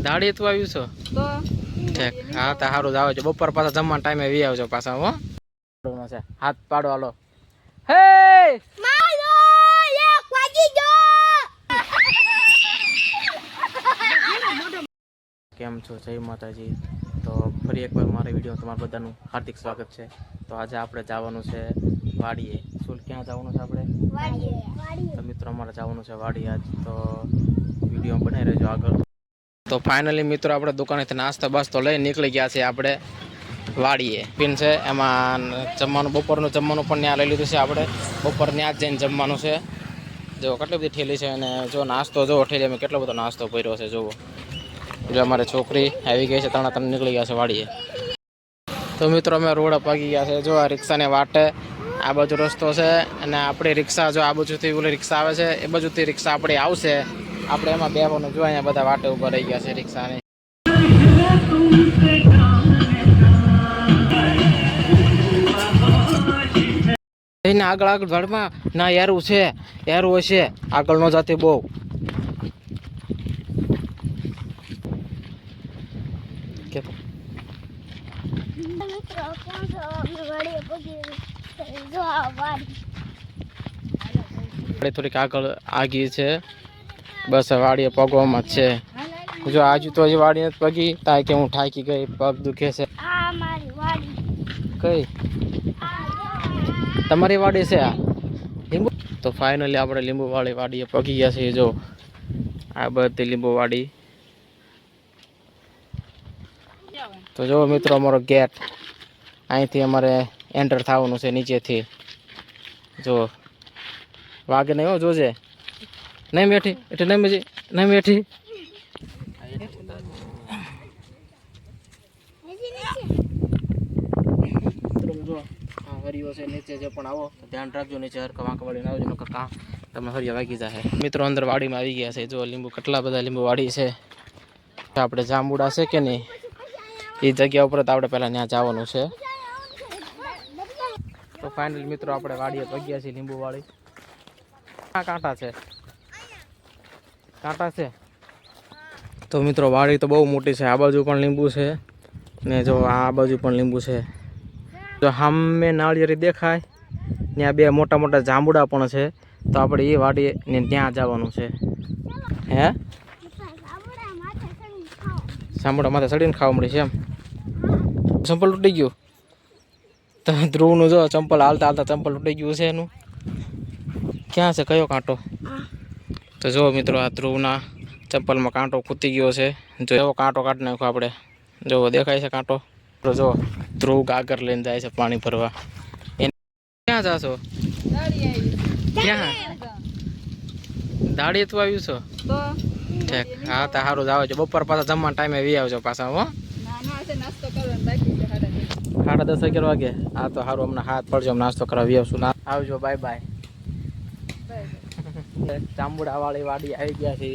દાડી તું આવ્યું છો તો હા તો સારું જ આવે છે. બપોર પાછા જમવાના ટાઈમે વી આવજો પાછા. હો છે હાથ પાડો હાલો. હે કેમ છો? જય માતાજી. તો ફરી એકવાર મારા વિડીયો તમારા બધાનું હાર્દિક સ્વાગત છે. તો આજે આપણે જવાનું છે વાડીએ. શું ક્યાં જવાનું છે આપણે? તો મિત્રો અમારે જવાનું છે વાડીએ આજ. તો વિડીયો બનાવી રહેજો આગળ. તો ફાઇનલી મિત્રો આપણે દુકાનેથી નાસ્તો બાસ્તો લઈ નીકળી ગયા છે આપણે વાડીએ. પિન છે એમાં જમવાનું, બપોરનું જમવાનું પણ ત્યાં લઈ લીધું છે આપણે. બપોર ત્યાં જ જઈને જમવાનું છે. જો કેટલી બધી ઠેલી છે અને જો નાસ્તો જો ઠેલીમાં કેટલો બધો નાસ્તો ભર્યો છે. જુઓ એટલે અમારી છોકરી આવી ગઈ છે, ત્રણ નીકળી ગયા છે વાડીએ. તો મિત્રો અમે રોડ પાકી ગયા છે. જો આ રિક્ષાને વાટે આ બાજુ રસ્તો છે અને આપણી રિક્ષા જો આ બાજુથી ઓલી રિક્ષા આવે છે એ બાજુથી રિક્ષા આપણી આવશે. આપણે એમાં બેવાનું જો અહીંયા બધા વાટે ઉભા રહી ગયા છે રિક્ષાને. એને આગળ આગળ ઝાડમાં ના યારું છે, યારું હશે આગળ નો જાતી બહુ. થોડીક આગળ આગી છે, બસ વાડીએ પગવામાં જ છે. જો આજુ તો હજી વાડી નથી પગી તાય કે હું થાકી ગઈ, પગ દુખે છે. કઈ તમારી વાડી છે આ લીંબુ? તો ફાઇનલી આપણે લીંબુ વાળી વાડીએ પગી ગયા છીએ. જો આ બધી લીંબુ વાડી. તો જો મિત્રો અમારો ગેટ અહીંથી અમારે એન્ટર થવાનું છે નીચેથી. જો વાગે નહીં હો, જોજે નહીં બેઠી એટલે નહીં મજી નહીં બેઠી. જો હા હરિયો છે નીચે છે પણ આવો ધ્યાન રાખજો, નીચે હરકા વાંકા વાળીને આવજો નકર કાં તમને હરિયા વાગી જાય. મિત્રો અંદર વાડીમાં આવી ગયા છે. જો લીંબુ કેટલા બધા લીંબુ વાડી છે. આપણે જાંબુડા છે કે નહીં એ જગ્યા ઉપર તો આપણે પહેલાં ત્યાં જવાનું છે. તો ફાઇનલી મિત્રો આપણે વાડીએ પગ્યા છીએ લીંબુ વાળી. આ કાંટા છે, કાંટા છે. તો મિત્રો વાડી તો બહુ મોટી છે. આ બાજુ પણ લીંબુ છે ને જો આ બાજુ પણ લીંબુ છે. જો સામે નાળિયેરી દેખાય ત્યાં બે મોટા મોટા જાંબુડા પણ છે. તો આપણે એ વાડીએ ને ત્યાં જવાનું છે. હે જાંબુડા માથે ચડીને ખાવા મળી છે એમ? ચંપલ તૂટી ગયું તો ધ્રુવનું જો ચંપલ હાલતા હાલતા ચંપલ તૂટી ગયું છે એનું. ક્યાં છે કયો કાંટો? તો જો મિત્રો આ ધ્રુવના ચંપલમાં કાંટો કૂતી ગયો છે. જો એવો કાંટો કાઢી નાખ્યો આપણે. જો દેખાય છે કાંટો. તો જો ધ્રુવ ગાગર લઈને જાય છે પાણી ભરવા. ક્યાં જાશો? ક્યાં દાડી તું આવ્યું છો તો ઠીક. હા તો સારું જ આવે છે. બપોર પાછા જમવાના ટાઈમે વી આવજો પાછા. હો 10:30 વાગે. હા તો સારું હમણાં હાથ પડજો, નાસ્તો કરવા વી આવશું. આવજો, બાય બાય. જાંબુડા વાળી વાડી આવી ગયા છે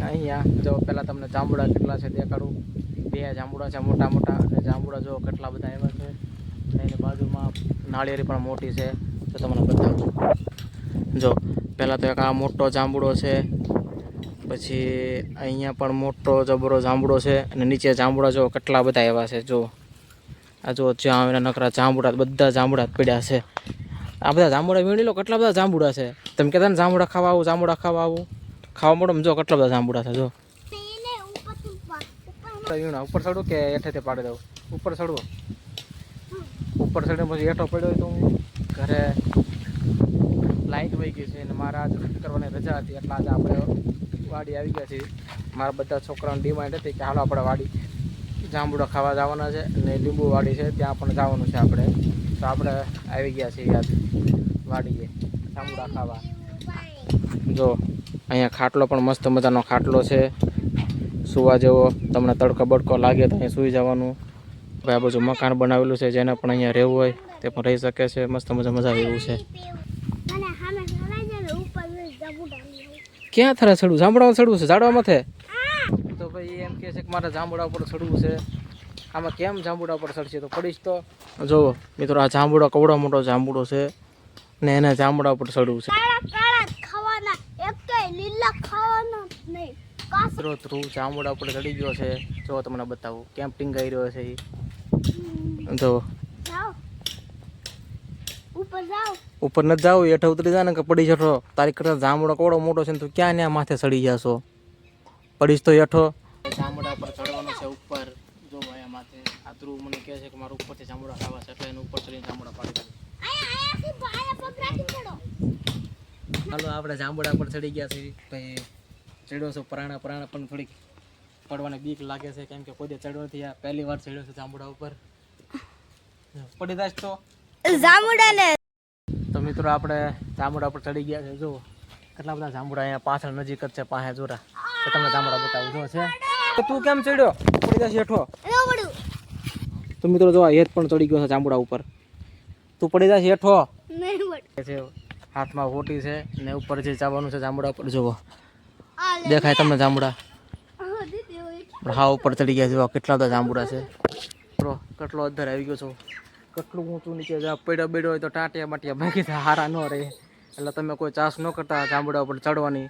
અહીંયા. જો પેલા તમને જાંબુડા કેટલા છે દેખાડું. બે જાંબુડા છે મોટા મોટા અને જાંબુડા જો કેટલા બધા આવ્યા છે. એની બાજુમાં નાળિયેરી પણ મોટી છે. તો તમને બતાવું. જો પહેલાં તો એક આ મોટો જાંબુડો છે, પછી અહીંયા પણ મોટો જબરો જાંબુડો છે અને નીચે જાંબુડા જો કેટલા બધા આવ્યા છે. જો આ જો જ્યાં એના નકરા જાંબુડા બધા જાંબુડા પડ્યા છે. આ બધા જાંબુડા વીણી લો, કેટલા બધા જાંબુડા છે. તમે કહેતા ને જાંબુડા ખાવા આવું, જાંબુડા ખાવા આવું, ખાવા મળો જો કેટલા બધા જાંબુડા છે. જો ઉપર ચડું કે હેઠેથી પાડી દઉં? ઉપર ચડવો. ઉપર ચડીને પછી હેઠો પડ્યો હોય તો હું ઘરે લાઈટ વહી ગઈ છે અને મારા આજ કરવાની રજા હતી એટલે આજે આપણે વાડી આવી ગયા છીએ. મારા બધા છોકરાઓની ડિમાન્ડ હતી કે હાલો આપણે વાડી જાંબુડા ખાવા જવાના છે અને લીંબુ વાડી છે ત્યાં પણ જવાનું છે આપણે. તો આપણે આવી ગયા છીએ યાદ વાડીએ જાંબુડા ખાવા. જો અહીંયા ખાટલો પણ મસ્ત મજાનો ખાટલો છે સુવા જેવો. તમને તડકો બડકો લાગે તો અહીંયા સૂઈ જવાનું. આ બાજુ મકાન બનાવેલું છે, જેને પણ અહીંયા રહેવું હોય તે પણ રહી શકે છે. મસ્ત મજા એવું છે. ક્યાં થરા ચડવું? જાંબુડામાં ચડવું છે? ઝાડવા માથે? તો ભાઈ એમ કહે છે કે મારે જાંબુડા ઉપર ચડવું છે. આમાં કેમ જાંબુડા ઉપર ચડશે? તો પડીશ તો. જુઓ મિત્રો આ જાંબુડો કવડો મોટો જાંબુડો છે ને એને જાંબુડા ઉપર ચડવું છે. મિત્રો ધ્રુવ જાંબુડા ઉપર ચડી ગયો છે. જો તમને બતાવું કેમ્પિંગ કરી રહ્યો છે ઈ. જો ઉપર ન જાવ હેઠ ઉતરી જા ને કે પડી જશો. તારી કરતા જાંબુડા કોડો મોટો છે ને તું ક્યાં ન્યા માથે ચડી જાશો? પડીશ તો હેઠો. જાંબુડા પર ચડવાનું છે ઉપર. જો ભાઈ માથે આ ધ્રુવ મને કહે છે કે મારું ઉપરથી જાંબુડા ખાવા છે એટલે એને ઉપર ચડીને જાંબુડા પાડી દઉં. હાલો આપણે જાંબુડા પર ચડી ગયા છે ભાઈ. ચડ્યો છું પરાણા પણ થોડીક પડવાની બીક લાગે છે કેમ કે કોઈ ચડ્યો નથી. આ પહેલી વાર ચડ્યો છું જાંબુડા ઉપર. પડી જાય તો જાંબુડા તો મિત્રો આપણે જાંબુડા પર ચડી ગયા છે. જો કેટલા બધા જાંબુડા અહીંયા પાછળ નજીક જ છે. પાસે જોરા તો તમને જાંબુડા બતાવું. જો છે તો તું કેમ ચડ્યો? પડી જશે હેઠો. તો મિત્રો જો હેઠ પણ ચડી ગયો છે જાંબુડા ઉપર. તું પડી જશે હેઠો. હાથમાં હોટી છે ને ઉપર જે જવાનું છે જાંબુડા ઉપર. જુઓ દેખાય તમને જાંબુડા? હા ઉપર ચડી ગયા છે. કેટલા બધા જાંબુડા છે. કેટલો અધર આવી ગયો છો. કેટલું ઊંચું નીચે પડ્યો બેડ્યો હોય તો ટાંટિયા બાટિયા ભાગી હારા ન રહે. એટલે તમે કોઈ ચાસ ન કરતા જાંબુડા ઉપર ચડવાની.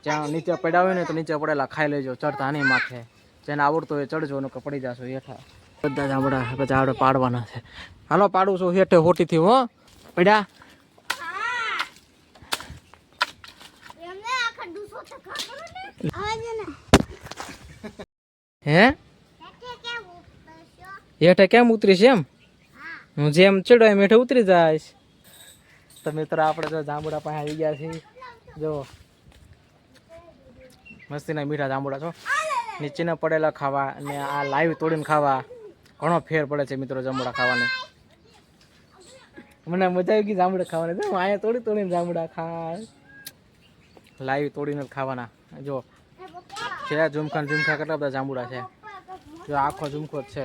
જ્યાં નીચે પડ્યા હોય ને તો નીચે પડેલા ખાઈ લેજો. ચડતા નહીં માથે. જેને આવડતું હોય ચડજો ને પડી જશો હેઠા. બધા જાંબુડા પછી આપણે પાડવાના છે. હાલો પાડું છું હેઠે હોટીથી. હો પડ્યા હે હેઠે કેમ ઉતરીશ? એમ હું જેમ ચડ્યો એમ હેઠે ઉતરી જઈશ. તો મિત્રો આપણે તો જાંબુડા પાસે આવી ગયા છીએ. જો મસ્તીના મીઠા જાંબુડા છો. નીચેના પડેલા ખાવા અને આ લાઈવ તોડીને ખાવા ઘણો ફેર પડે છે મિત્રો જાંબુડા ખાવાની. મને મજા આવી ગઈ જાંબુડા ખાવાની. હું અહીંયા તોડીને જાંબુડા ખાય લાઈવ તોડીને ખાવાના. જો છે ઝુમખા કેટલા બધા જાંબુડા છે. જો આખો ઝુમખો જ છે.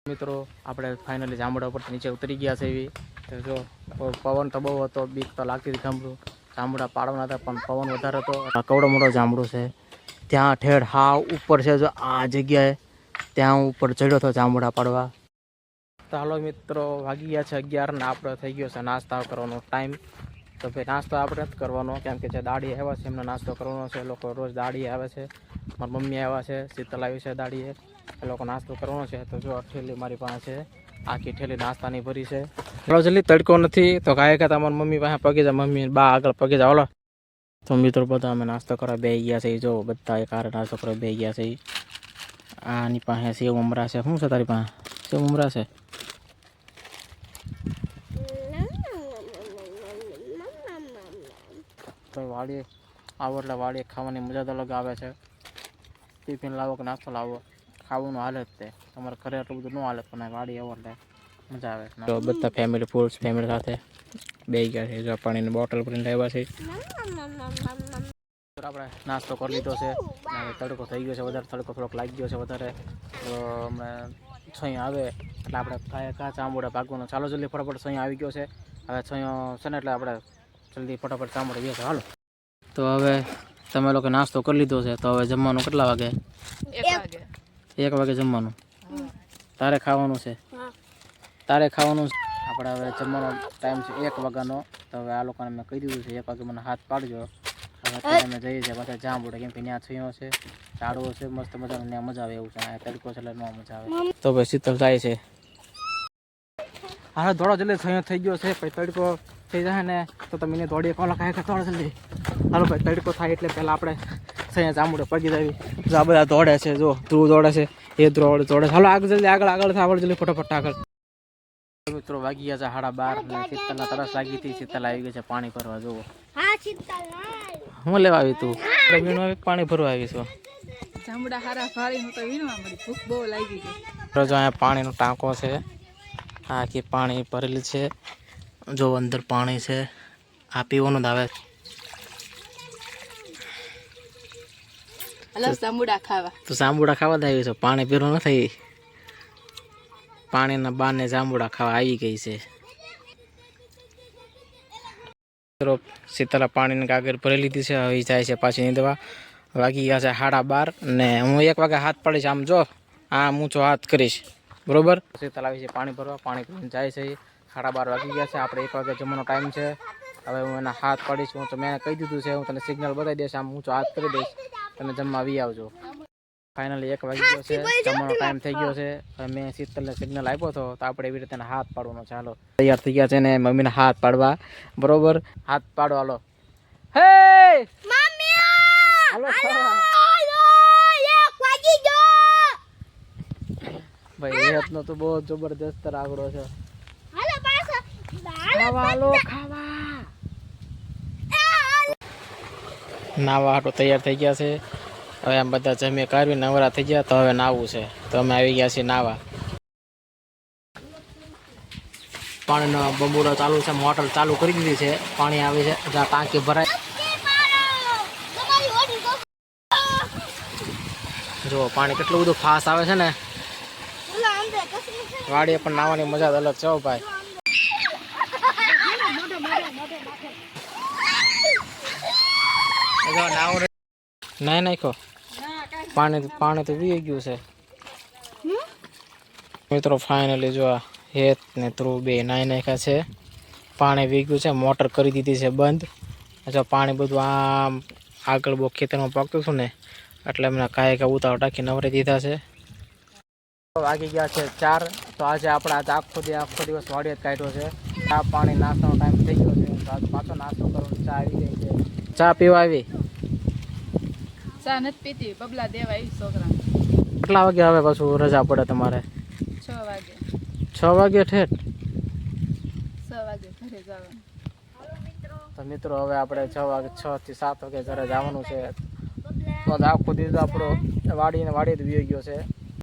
મિત્રો આપણે ફાઇનલી જાંબુડા ઉપર નીચે ઉતરી ગયા છે. એવી તો જો પવન તો બહુ હતો. બીક તો લાગતી હતી. ગામડું જાંબુડા પાડવાના હતા પણ પવન વધારે હતો. કવડો મોટો જાંબુડો છે ત્યાં ઠેર હા ઉપર છે. જો આ જગ્યાએ ત્યાં ઉપર ચડ્યો હતો જાંબુડા પાડવા. તો હાલો મિત્રો વાગી ગયા છે 11 ને આપણે થઈ ગયો છે નાસ્તા કરવાનો ટાઈમ. તો ભાઈ નાસ્તો આપણે જ કરવાનો કેમ કે જે દાડી આવ્યા છે એમને નાસ્તો કરવાનો છે. લોકો રોજ દાડી આવે છે. મારી મમ્મી આવ્યા છે. શીતલ આવી છે દાડીએ. એ લોકો નાસ્તો કરવાનો છે. તો જો ઠેલી મારી પાસે છે. આખી ઠેલી નાસ્તાની ભરી છે. ચાલો જલ્દી તડકો નથી તો કાંઈ કે તમારી મમ્મી પાસે પગી જા. મમ્મી બા આગળ પગી જાઓ. હાલો તો મિત્રો બધા અમે નાસ્તો કરવા બેસી ગયા છે. જો બધા એક હારે નાસ્તો કરવા બેસી ગયા છે. આની પાસે સેવ મમરા છે. શું છે તારી પાસે? સેવ મમરા છે. તો વાડીએ આવો એટલે વાડીએ ખાવાની મજા તો અલગ આવે છે. ટિફિન લાવો કે નાસ્તો લાવો ખાવાનું હાલે જ તે. તમારે ઘરે એટલું બધું ન હાલે પણ વાડી આવો એટલે મજા આવે. તો બધા ફેમિલી ફૂલ ફેમિલી સાથે બેસી ગયા છે. જો પાણીની બોટલ ભરીને લાવ્યા છે. આપણે નાસ્તો કરી લીધો છે. તડકો થઈ ગયો છે વધારે. તડકો થોડોક લાગી ગયો છે વધારે. તો હમણાં છૈયા આવે એટલે આપણે કાચા જાંબુડા ભાગવાનો. ચાલો જલ્દી ફટાફટ છૈયા આવી ગયો છે. હવે છૈયો છે ને એટલે આપણે જલ્દી ફટાફટ જાંબુડા બેસે. હાલો તો હવે તમે લોકો નાસ્તો કરી લીધો છે. તો હવે જમવાનું કેટલા વાગે? 1 વાગે જમવાનું. તારે ખાવાનું છે? તારે ખાવાનું છે. આપણે હવે જમવાનો ટાઈમ છે 1 વાગ્યાનો. તો હવે આ લોકોને મેં કહી દીધું છે 1 વાગે મને હાથ પાડજો. હવે અત્યારે અમે જઈએ છીએ પાછા જાંબુડા કેમ કે ત્યાં છૈયો છે ઝાડવો છે મસ્ત મજાનું. ત્યાં મજા આવે એવું છે. તડકો છે એટલે ન મજા આવે. તો ભાઈ શીતલ થાય છે. હા થોડો જલ્દી છૈયો થઈ ગયો છે. પછી તડકો થઈ જાય ને તો તમે એને દોડીએ કોલા ખાય કે થોડો જલ્દી. હાલો ભાઈ તડકો થાય એટલે પહેલાં આપણે છૈયા જાંબુડા પગી જાવી. જો આ બધા દોડે છે. જો ધ્રુવ દોડે છે. એ દોડે. હાલો આગળ જલ્દી આગળ જલ્દી ફટાફટ આગળ. મિત્રો વાગી ગયા છે 12:30. શીતલના તરસ લાગી હતી. શીતલ આવી ગઈ છે પાણી ભરવા. જુઓ હું લેવા આવી તું? પાણી ભરવા આવી છું. જાંબુડા હારા ભારી હું તો વીણવા મળી. ભૂખ બહુ લાગી ગઈ. જો અહીંયા પાણીનો ટાંકો છે. આખી પાણી ભરેલી છે. જો અંદર પાણી છે. આ પીવાનું જ આવે. હલો જાંબુડા ખાવા. તો જાંબુડા ખાવા જ આવી છે. પાણી પીવાનું નથી. પાણીના બાને જાંબુડા ખાવા આવી ગઈ છે. શીતલા પાણીની કાગળ ભરી લીધી છે. હવે જાય છે પાછી નીંદવા. વાગી ગયા છે 12:30 ને હું 1 વાગે હાથ પાડીશ. આમ જો આમ ઊંચો હાથ કરીશ બરોબર. શીતલ આવી છે પાણી ભરવા. પાણી પીને જાય છે. 12:30 વાગી ગયા છે. આપણે 1 વાગે જમવાનો ટાઈમ છે. હવે હું એના હાથ પાડીશ. હું તો મેં કહી દીધું છે, હું તને સિગ્નલ બતાવી દઈશ, આમ ઊંચો હાથ કરી દઈશ, તમે જમવા આવી આવજો. ફાઇનલી 1 વાગી ગયો છે, જમવાનો ટાઈમ થઈ ગયો છે. હવે મેં શીતલને સિગ્નલ આપ્યો હતો, તો આપણે એવી રીતે હાથ પાડવાનો છે. હાલો તૈયાર થઈ ગયા છે ને મમ્મીને હાથ પાડવા. બરોબર, હાથ પાડો. હાલો હે હાલો ભાઈ, હેતનો તો બહુ જબરદસ્ત રાગડો છે. ખાવા હાલો, ખાવા. નાવા હાટો તૈયાર થઈ ગયા છે. હવે આમ બધા જમી કાઢવી નવરા થઈ ગયા, તો હવે નાવું છે. તો અમે આવી ગયા છીએ નાવા. પાણીનો બંબુડો ચાલુ છે, મોટર ચાલુ કરી દીધી છે, પાણી આવે છે, જ્યાં ટાંકી ભરાય. જો પાણી કેટલું બધું ફાસ્ટ આવે છે ને, વાડીએ પણ નાવાની મજા જ અલગ છે હો ભાઈ. નાઈ નાખો પાણી તો વી ગયું છે મિત્રો. ફાઇનલી જો હેત ને ધ્રુવ બે નાઈ નાખ્યા છે, પાણી વી ગયું છે, મોટર કરી દીધી છે બંધ. જો પાણી બધું આમ આગળ બહુ ખેતરમાં પાકતું હતું ને, એટલે એમને કાંઈ ઉતાવળ ટાંકી નવરી દીધા છે. વાગી ગયા છે 4. તો આજે આપણે આખો દિવસ વાડીએ જ કાઢ્યો છે. ચા પાણી નાસ્તાનો ટાઈમ થઈ ગયો છે, તો આજે પાછો નાસ્તો કરવાનો. ચા આવી ગઈ છે, ચા પીવા આવી. ચા નથી પીતી, બબલા દેવા આવી છોકરા. કેટલા વાગે હવે પાછું રજા પડે તમારે? 6 વાગે. 6 વાગે ઠેઠ? 6 વાગે ઘરે જવાનું. તો મિત્રો હવે આપણે 6 થી 7 વાગે ઘરે જવાનું છે. તો આખો દિવસ આપણો વાડી જ વી ગયો છે.